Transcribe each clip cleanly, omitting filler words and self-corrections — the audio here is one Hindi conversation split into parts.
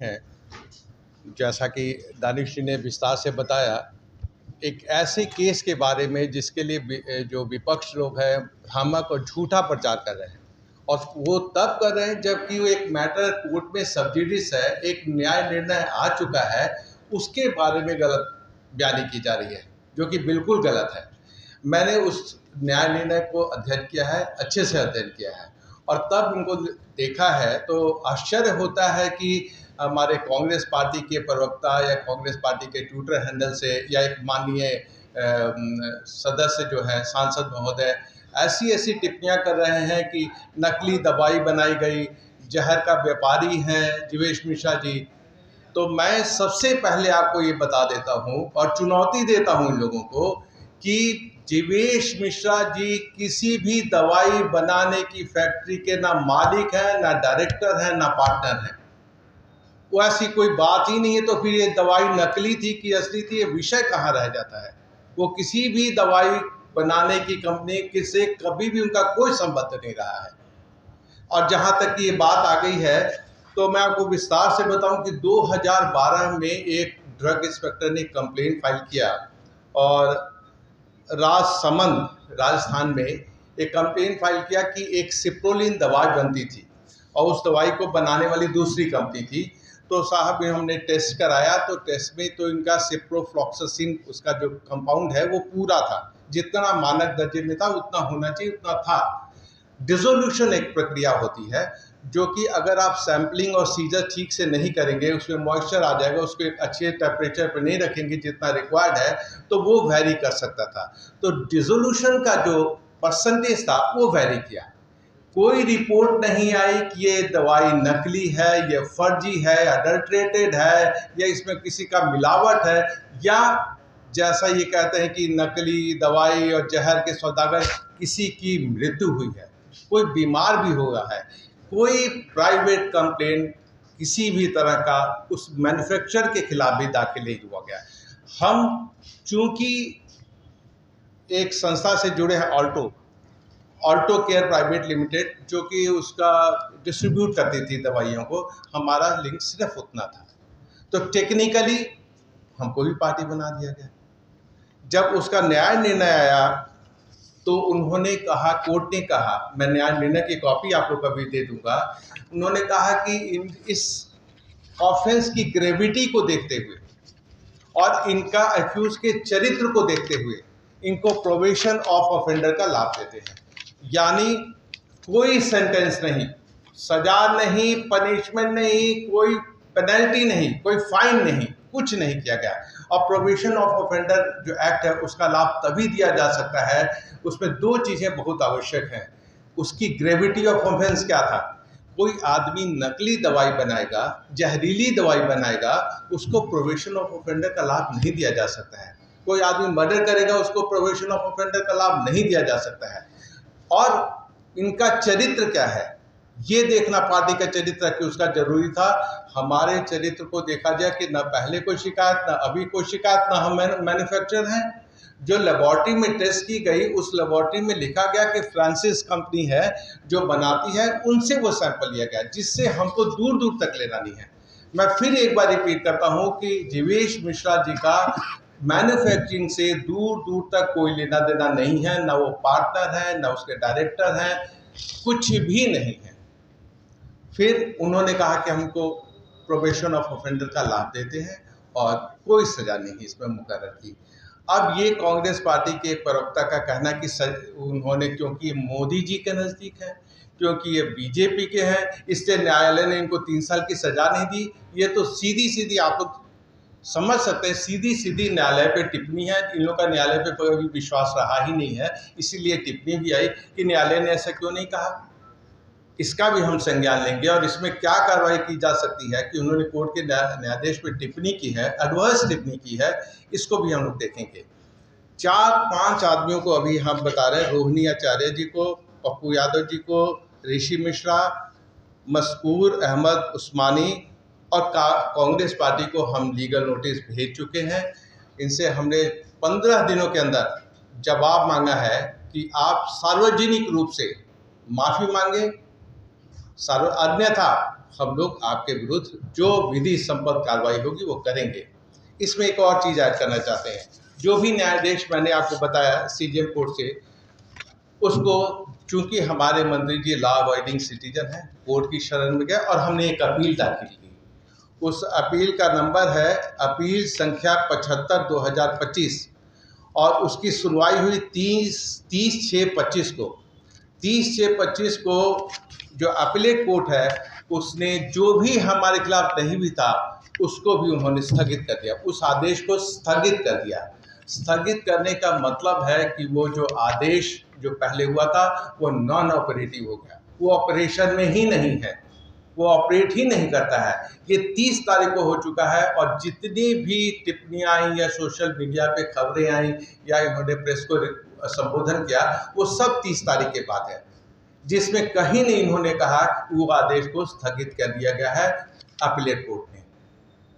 हैं। जैसा कि दानिश जी ने विस्तार से बताया, एक ऐसे केस के बारे में जिसके लिए जो विपक्ष लोग हैं भ्रामक और झूठा प्रचार कर रहे हैं, और वो तब कर रहे हैं जबकि वो एक मैटर कोर्ट में सब्जुडिस है, एक न्याय निर्णय आ चुका है, उसके बारे में गलत बयानी की जा रही है, जो कि बिल्कुल गलत है। मैंने उस न्याय निर्णय को अध्ययन किया है, अच्छे से अध्ययन किया है, और तब उनको देखा है तो आश्चर्य होता है कि हमारे कांग्रेस पार्टी के प्रवक्ता या कांग्रेस पार्टी के ट्विटर हैंडल से या एक माननीय सदस्य जो है सांसद महोदय ऐसी ऐसी टिप्पणियां कर रहे हैं कि नकली दवाई बनाई गई, जहर का व्यापारी हैं जीवेश मिश्रा जी। तो मैं सबसे पहले आपको ये बता देता हूँ और चुनौती देता हूँ इन लोगों को कि जीवेश मिश्रा जी किसी भी दवाई बनाने की फैक्ट्री के ना मालिक हैं, ना डायरेक्टर हैं, ना पार्टनर हैं। वो ऐसी कोई बात ही नहीं है। तो फिर ये दवाई नकली थी कि असली थी, ये विषय कहाँ रह जाता है। वो किसी भी दवाई बनाने की कंपनी से कभी भी उनका कोई संबंध नहीं रहा है। और जहाँ तक कि ये बात आ गई है तो मैं आपको विस्तार से बताऊं कि 2012 में एक ड्रग इंस्पेक्टर ने कंप्लेंट फाइल किया और राजसमंद राजस्थान में एक कंप्लेंट फाइल किया कि एक सिप्रोलिन दवाई बनती थी और उस दवाई को बनाने वाली दूसरी कंपनी थी। तो साहब हमने टेस्ट कराया तो टेस्ट में तो इनका सिप्रोफ्लॉक्सासिन उसका जो कंपाउंड है वो पूरा था, जितना मानक दर्जे में था उतना होना चाहिए उतना था। डिसोल्यूशन एक प्रक्रिया होती है जो कि अगर आप सैम्पलिंग और सीजर ठीक से नहीं करेंगे, उसमें मॉइस्चर आ जाएगा, उसको एक अच्छे टेम्परेचर पर नहीं रखेंगे जितना रिक्वायर्ड है, तो वो वैरी कर सकता था। तो डिसोल्यूशन का जो परसेंटेज था वो वैरी किया। कोई रिपोर्ट नहीं आई कि ये दवाई नकली है, ये फर्जी है, अडल्ट्रेटेड है, या इसमें किसी का मिलावट है, या जैसा ये कहते हैं कि नकली दवाई और जहर के सौदागर किसी की मृत्यु हुई है, कोई बीमार भी हुआ है। कोई प्राइवेट कंप्लेंट किसी भी तरह का उस मैन्युफैक्चरर के खिलाफ भी दाखिल नहीं हुआ गया। हम चूंकि एक संस्था से जुड़े हैं, ऑल्टो केयर प्राइवेट लिमिटेड, जो कि उसका डिस्ट्रीब्यूट करती थी दवाइयों को, हमारा लिंक सिर्फ उतना था। तो टेक्निकली हमको भी पार्टी बना दिया गया। जब उसका न्याय निर्णय आया तो उन्होंने कहा, कोर्ट ने कहा, मैं न्याय निर्णय की कॉपी आपको कभी दे दूंगा, उन्होंने कहा कि इस ऑफेंस की ग्रेविटी को देखते हुए और इनका एक्यूज के चरित्र को देखते हुए इनको प्रोबेशन ऑफ ऑफेंडर का लाभ देते हैं। यानी कोई सेंटेंस नहीं, सजा नहीं, पनिशमेंट नहीं, कोई पेनल्टी नहीं, कोई फाइन नहीं, कुछ नहीं किया गया। और प्रोबेशन ऑफ ऑफेंडर जो एक्ट है उसका लाभ तभी दिया जा सकता है, उसमें दो चीज़ें बहुत आवश्यक हैं। उसकी ग्रेविटी ऑफ ऑफेंस क्या था? कोई आदमी नकली दवाई बनाएगा, जहरीली दवाई बनाएगा, उसको प्रोबेशन ऑफ ऑफेंडर का लाभ नहीं दिया जा सकता है। कोई आदमी मर्डर करेगा, उसको प्रोबेशन ऑफ ऑफेंडर का लाभ नहीं दिया जा सकता है। और इनका चरित्र क्या है ये देखना, पार्टी का चरित्र कि उसका जरूरी था। हमारे चरित्र को देखा जाए कि ना पहले कोई शिकायत, ना अभी कोई शिकायत, ना हम मैन्युफैक्चरर हैं। जो लेबॉर्ट्री में टेस्ट की गई, उस लेबॉर्ट्री में लिखा गया कि फ्रांसिस कंपनी है जो बनाती है, उनसे वो सैंपल लिया गया, जिससे हमको दूर दूर तक लेना नहीं है। मैं फिर एक बार रिपीट करता हूँ कि जीवेश मिश्रा जी का मैन्युफैक्चरिंग से दूर दूर तक कोई लेना देना नहीं है, ना वो पार्टनर है, ना उसके डायरेक्टर हैं, कुछ भी नहीं है। फिर उन्होंने कहा कि हमको प्रोबेशन ऑफ ऑफेंडर का लाभ देते हैं और कोई सज़ा नहीं इसमें मुकर्रर की। अब ये कांग्रेस पार्टी के प्रवक्ता का कहना कि उन्होंने, क्योंकि मोदी जी के नज़दीक है, क्योंकि ये बीजेपी के हैं, इसलिए न्यायालय ने इनको 3 साल की सज़ा नहीं दी। ये तो सीधी सीधी आप लोग समझ सकते हैं, सीधी सीधी न्यायालय पे टिप्पणी है। इन लोगों का न्यायालय पे कोई विश्वास रहा ही नहीं है, इसीलिए टिप्पणी भी आई कि न्यायालय ने ऐसा क्यों नहीं कहा। इसका भी हम संज्ञान लेंगे और इसमें क्या कार्रवाई की जा सकती है कि उन्होंने कोर्ट के न्यायाधीश पे टिप्पणी की है, एडवर्स टिप्पणी की है, इसको भी हम लोग देखेंगे। 4-5 आदमियों को अभी हम बता रहे हैं, रोहिणी आचार्य जी को, पप्पू यादव जी को, ऋषि मिश्रा, मस्कूर अहमद उस्मानी और कांग्रेस पार्टी को हम लीगल नोटिस भेज चुके हैं। इनसे हमने 15 दिनों के अंदर जवाब मांगा है कि आप सार्वजनिक रूप से माफ़ी मांगे, अन्यथा हम लोग आपके विरुद्ध जो विधि संपन्न कार्रवाई होगी वो करेंगे। इसमें एक और चीज़ ऐड करना चाहते हैं, जो भी न्यायाधीश मैंने आपको बताया सीजेएम कोर्ट से, उसको चूंकि हमारे मंत्री जी लॉ अवॉइडिंग सिटीजन हैं, कोर्ट की शरण में गए और हमने एक अपील दाखिल की। उस अपील का नंबर है अपील संख्या 75/2025 और उसकी सुनवाई हुई 30/6/25 को। 30/6/25 को जो अपीलेट कोर्ट है उसने जो भी हमारे खिलाफ नहीं भी था उसको भी उन्होंने स्थगित कर दिया, उस आदेश को स्थगित कर दिया। स्थगित करने का मतलब है कि वो जो आदेश जो पहले हुआ था वो नॉन ऑपरेटिव हो गया, वो ऑपरेशन में ही नहीं है, वो ऑपरेट ही नहीं करता है। ये 30 तारीख को हो चुका है और जितनी भी टिप्पणियाँ आई या सोशल मीडिया पे खबरें आई या इन्होंने प्रेस को संबोधन किया वो सब 30 तारीख के बाद है, जिसमें कहीं नहीं इन्होंने कहा वो आदेश को स्थगित कर दिया गया है अपीलेट कोर्ट ने।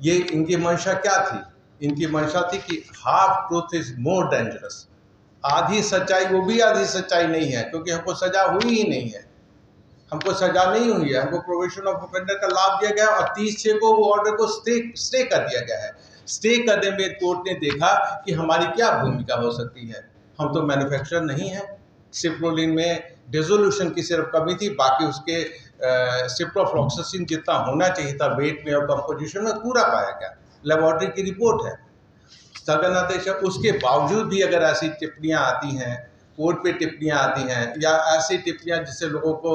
ये इनकी मंशा क्या थी? इनकी मंशा थी कि half truth is more dangerous, आधी सच्चाई, वो भी आधी सच्चाई नहीं है क्योंकि हमको सजा हुई ही नहीं है, हमको सजा नहीं हुई है, हमको प्रोविजन ऑफ ऑफेंडर का लाभ दिया गया और 30/6 को वो ऑर्डर को स्टे कर दिया गया है। स्टे करने में कोर्ट ने देखा कि हमारी क्या भूमिका हो सकती है। हम तो मैन्युफैक्चरर नहीं है, सिप्रोलिन में डिसोल्यूशन की सिर्फ कमी थी, बाकी उसके सिप्रोफ्लॉक्सासिन जितना होना चाहिए था वेट में और कंपोजिशन में पूरा पाया गया, लेबोरेटरी की रिपोर्ट है। स्थगन आदेश है, उसके बावजूद भी अगर ऐसी टिप्पणियाँ आती हैं, कोर्ट पे टिप्पणियाँ आती हैं या ऐसी टिप्पणियाँ जिससे लोगों को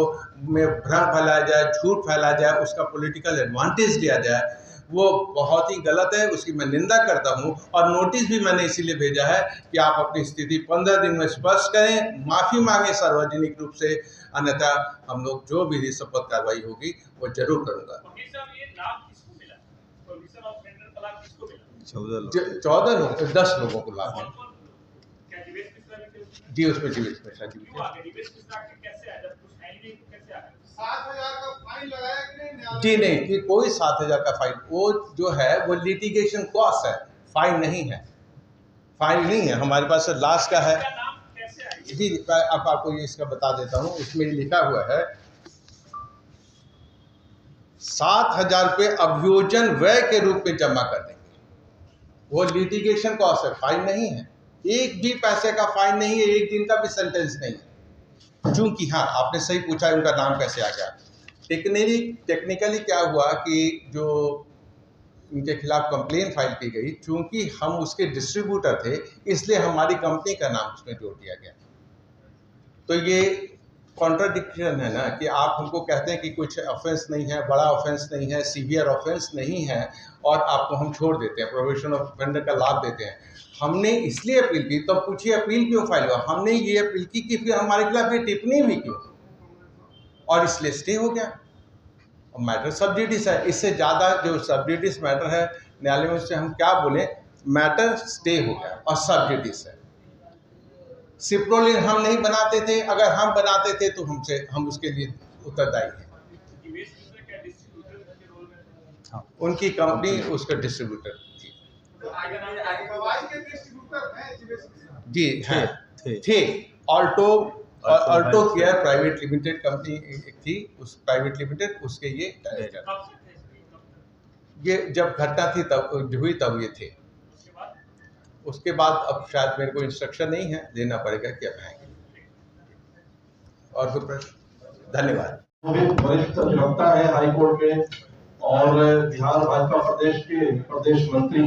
में भ्रम फैलाया जाए, झूठ फैलाया जाए, उसका पॉलिटिकल एडवांटेज लिया जाए, वो बहुत ही गलत है, उसकी मैं निंदा करता हूँ। और नोटिस भी मैंने इसीलिए भेजा है कि आप अपनी स्थिति 15 दिन में स्पष्ट करें, माफ़ी मांगें सार्वजनिक रूप से, अन्यथा हम लोग जो भी शपथ कार्रवाई होगी वो जरूर करूँगा। 14 लोग, 10 लोगों को लाभ है जी, उसमें जीवित मिश्रा जी। 7,000 का फाइन लगाया कि नहीं? जी नहीं, कि कोई 7,000 का फाइन, वो जो है वो लिटिगेशन कॉस्ट है, फाइन नहीं है, फाइन नहीं है। हमारे पास लास्ट का है जी, अब आपको ये इसका बता देता हूँ, इसमें लिखा हुआ है 7,000 रुपये अभियोजन व्यय के रूप में जमा कर देंगे, वो लिटिगेशन कॉस्ट है, फाइन नहीं है, एक भी पैसे का फाइन नहीं है, एक दिन का भी सेंटेंस नहीं है। चूंकि हाँ, आपने सही पूछा उनका नाम कैसे आ गया। टेक्निकली क्या हुआ कि जो उनके खिलाफ कंप्लेन फाइल की गई, चूंकि हम उसके डिस्ट्रीब्यूटर थे इसलिए हमारी कंपनी का नाम उसमें जोड़ दिया गया। तो ये कॉन्ट्राडिक्शन है ना कि आप हमको कहते हैं कि कुछ ऑफेंस नहीं है, बड़ा ऑफेंस नहीं है, सीवियर ऑफेंस नहीं है, और आपको हम छोड़ देते हैं, प्रोविजन ऑफ ऑफेंडर का लाभ देते हैं। हमने इसलिए अपील की, तो पूछिए अपील क्यों फाइल हुआ? हमने ये अपील की कि फिर हमारे खिलाफ ये टिप्पणी भी क्यों, और इसलिए स्टे हो गया। और मैटर सब जुडिस है, इससे ज़्यादा जो सब जुडिस मैटर है न्यायालय में, उससे हम क्या बोले, मैटर स्टे हो गया और सब जुडिस है। सिप्रोलिन हम नहीं बनाते थे, अगर हम बनाते थे तो हम उसके लिए उत्तरदायी हैं। उनकी कंपनी उसका डिस्ट्रीब्यूटर थी जी, हाँ थे। Alto care private limited company एक थी, उस प्राइवेट लिमिटेड उसके ये जब घटना थी तब हुई, तब ये थे। उसके बाद अब शायद मेरे को इंस्ट्रक्शन नहीं है, देना पड़ेगा क्या कहेंगे। और कोई प्रश्न? धन्यवाद। वरिष्ठ अधिवक्ता है हाई कोर्ट में और बिहार भाजपा प्रदेश के प्रदेश मंत्री।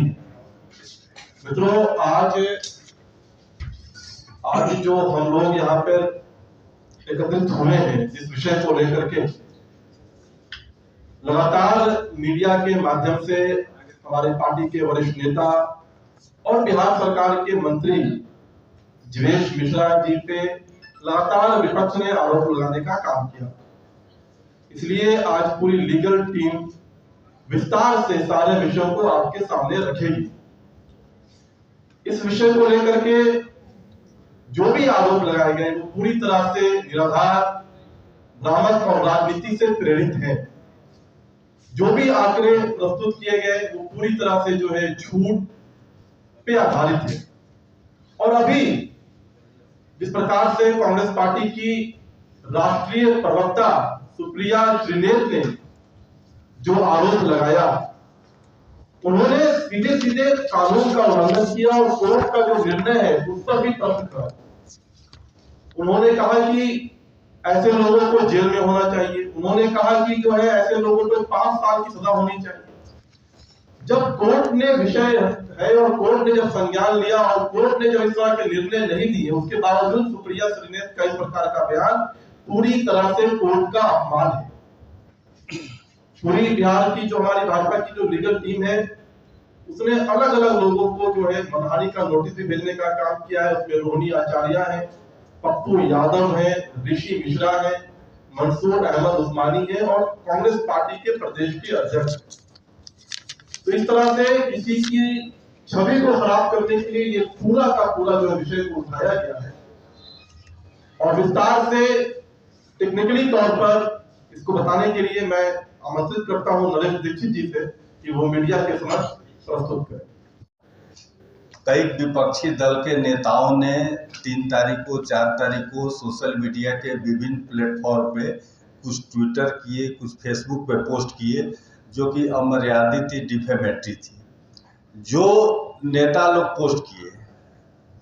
मित्रों, आज जो हम लोग यहाँ पर एकत्रित हुए हैं, जिस विषय को लेकर के लगातार मीडिया के माध्यम से हमारे पार्टी के वरिष्ठ नेता और बिहार सरकार के मंत्री जीवेश मिश्रा जी पे लगातार विपक्ष ने आरोप लगाने का काम किया। इसलिए आज पूरी लीगल टीम विस्तार से सारे विषयों को आपके सामने रखेगी। इस विषय को लेकर के जो भी आरोप लगाए गए वो पूरी तरह से निराधार, भ्रामक और राजनीति से प्रेरित हैं। जो भी आंकड़े प्रस्तुत किए गए वो पूरी तरह से जो है झूठ पे आधारित है। और अभी जिस प्रकार से कांग्रेस पार्टी की राष्ट्रीय प्रवक्ता सुप्रिया श्रीनेत ने जो आरोप लगाया, उन्होंने सीधे सीधे कानून का उल्लंघन किया और कोर्ट का जो निर्णय है उस पर भी तर्क करा। उन्होंने कहा कि ऐसे लोगों को जेल में होना चाहिए। उन्होंने कहा कि जो है ऐसे लोगों को 5 साल की सजा होनी चाहिए। जब कोर्ट ने विषय है और कोर्ट ने जब संज्ञान लिया और कोर्ट ने जब इस तरह के निर्णय नहीं लिए, उसके बावजूद सुप्रिया श्रीनेत का इस प्रकार का बयान पूरी तरह से कोर्ट का अपमान है। पूरी बिहार की जो हमारी भाजपा की जो लीगल टीम है, उसने अलग अलग लोगों को जो है मनहानि का नोटिस भी भेजने का काम किया है। उसमें रोहिणी आचार्य है, पप्पू यादव है, ऋषि मिश्रा है, मंसूर अहमद उस्मानी है और कांग्रेस पार्टी के प्रदेश के अध्यक्ष। तो इस तरह से किसी की छवि को खराब करने के लिए ये पूरा का पूरा जो विषय को उठाया गया है और विस्तार से टेक्निकली तौर पर इसको बताने के लिए मैं आमंत्रित करता हूं नरेश दीक्षित जी से कि वो मीडिया के समक्ष प्रस्तुत करें। कई विपक्षी दल के नेताओं ने 3 तारीख को 4 तारीख को सोशल मीडिया के विभिन्न प्लेटफॉर्म पे कुछ ट्विटर किए, कुछ फेसबुक पे पोस्ट किए जो कि अमर्यादित डिफेमेटरी थी। जो नेता लोग पोस्ट किए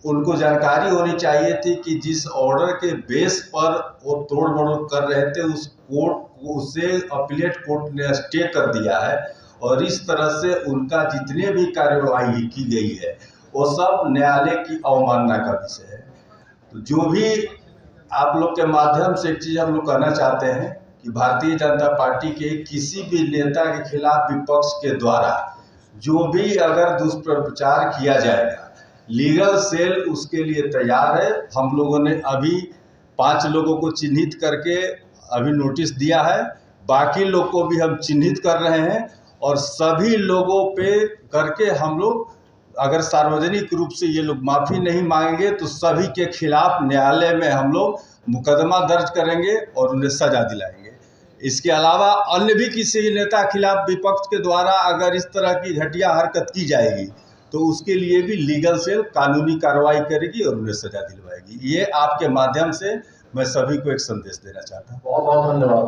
उनको जानकारी होनी चाहिए थी कि जिस ऑर्डर के बेस पर वो तोड़ मरोड़ कर रहे थे उस कोर्ट उसे अपीलेट कोर्ट ने स्टे कर दिया है और इस तरह से उनका जितने भी कार्यवाही की गई है वो सब न्यायालय की अवमानना का विषय है। तो जो भी आप लोग के माध्यम से एक चीज़ हम लोग कहना चाहते हैं कि भारतीय जनता पार्टी के किसी भी नेता के खिलाफ विपक्ष के द्वारा जो भी अगर दुष्प्रचार किया जाएगा, लीगल सेल उसके लिए तैयार है। हम लोगों ने अभी 5 लोगों को चिन्हित करके अभी नोटिस दिया है, बाकी लोग को भी हम चिन्हित कर रहे हैं और सभी लोगों पे करके हम लोग अगर सार्वजनिक रूप से ये लोग माफ़ी नहीं मांगेंगे तो सभी के खिलाफ न्यायालय में हम लोग मुकदमा दर्ज करेंगे और उन्हें सजा दिलाएंगे। इसके अलावा अन्य भी किसी नेता खिलाफ विपक्ष के द्वारा अगर इस तरह की घटिया हरकत की जाएगी तो उसके लिए भी लीगल सेल कानूनी कार्रवाई करेगी और उन्हें सजा दिलवाएगी। ये आपके माध्यम से मैं सभी को एक संदेश देना चाहता हूँ। बहुत बहुत धन्यवाद।